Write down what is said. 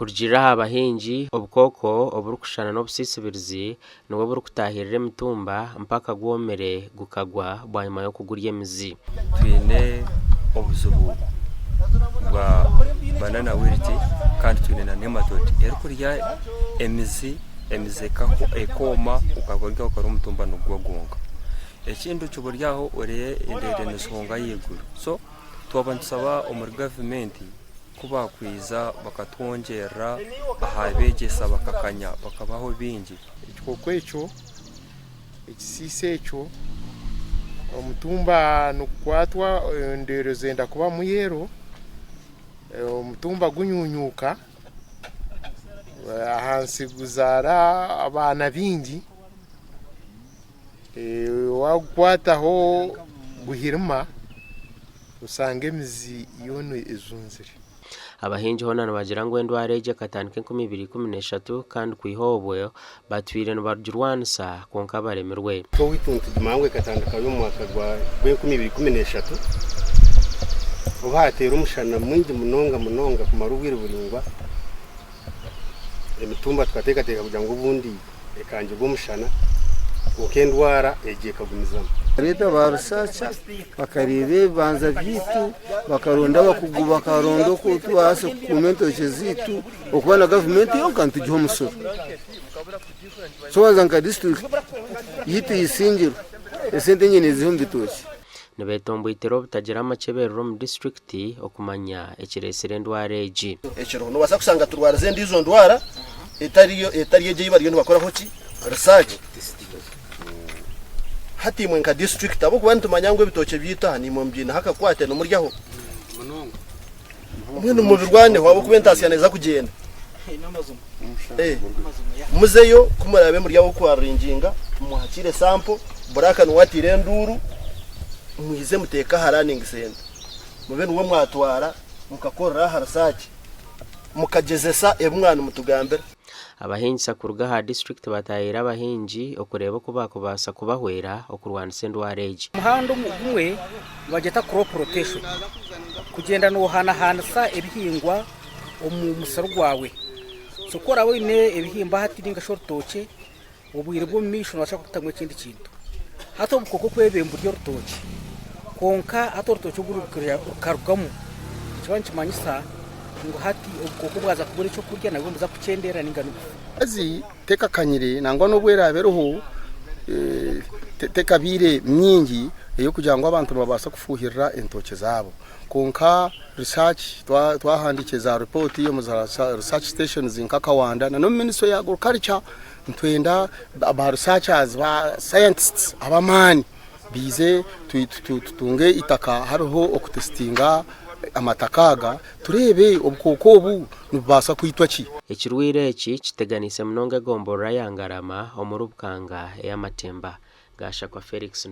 kurgira abahingi obukoko oburukushana n'obusisibirizi nibwo burukutahirira emitumba mpaka gwomere gukagwa bwanyuma yo kugurya emizi. Twine obuzubu bwa banana wilt kandi twine na nematode erikurya emizi ekoma ukagorya ukari omutumba nugwagonga. Ekintu cy'uburyaho oreye indede nisonga yiguru. So twaba nsaba omuri government kuba kwiza bakatwongera ahabegesa bakakanya bakabaho bingi. Ekikoko ekyo ekisise ekyo omutumba nukwatwa ndero zenda kuba muyero omutumba gunyunyuka ahansi guzara abana bingi wakwataho guhirima usange emizi yono ezunzire. Abahingi honana bagira ngo endwara eje katandike 2013 kandi kwihobwe batwire no barjurwanisa konka baremerwe. To wituntu dumangwe katandika yo mwaka gwa 2013 uhatera umushana mwingi munonga kumarubwire buringwa emitumba twatekateka kugira ngo ubundi ekanje bw'umushana ukendwara eje kagumizamo. Leta barusacha bakarebe banza vitu bakaronda bakuguba karondo ko tuase kumento chezitu okubana government yonka ntujho musoro so wazanga district yitu isingiro esente nyene zihombitoshi nebetombo itero butagira amakebero mu district okumanya ekiresire ndwara eji ekiro no basa kusanga turwara zendi izo ndwara etariyo je ibariyo bakora hoki research hati mwenka district abo kubantu manyangwe bitoke byita ni mu mbyina haka kwate no muryaho mwene mu birwane wabo kubentasiya neza kugenda muzeyo kumurabe muryaho kwaringinga muhakire sample buraka no watire nduru muhize muteka haraning center mubene uwo mwatwara mukakorera harasaki mukagezesa ebumwana mutugambera. Abahingi sakuruga ha district batayira abahingi okureba kubasa kubahwera okurwanisa endwara eji. Muhando mugumwe bageta crop rotation kugenda no hana ebihingwa omusaro gwawe sokora wine ebihimba hatiringa shortoke obwire bwo misho nashaka kutamwe kindi kintu hato bukoko kwebembu ryo rutoke konka atortoke gurukira karugamo cyo manyisa ngo hati ubukoko bwaza kubura cyo kurya nabwo ndaza kucendera n'ingano azi teka kanyire nangwa no bwera beroho teka bire myingi eyo kugira ngo abantu babasa kufuhirira entoke zabo konka research twahandike za report yo mu research stations inkakawanda na no ministry ya agriculture ntwenda aba researchers ba scientists abamani bize tutunge itaka hariho okutestinga amatakaga turebe obukoko obu nubasa kwitwa ki. Ekirwire eki kiteganise munonga gombora yangarama omurubukanga eyamatemba gasha kwa Felix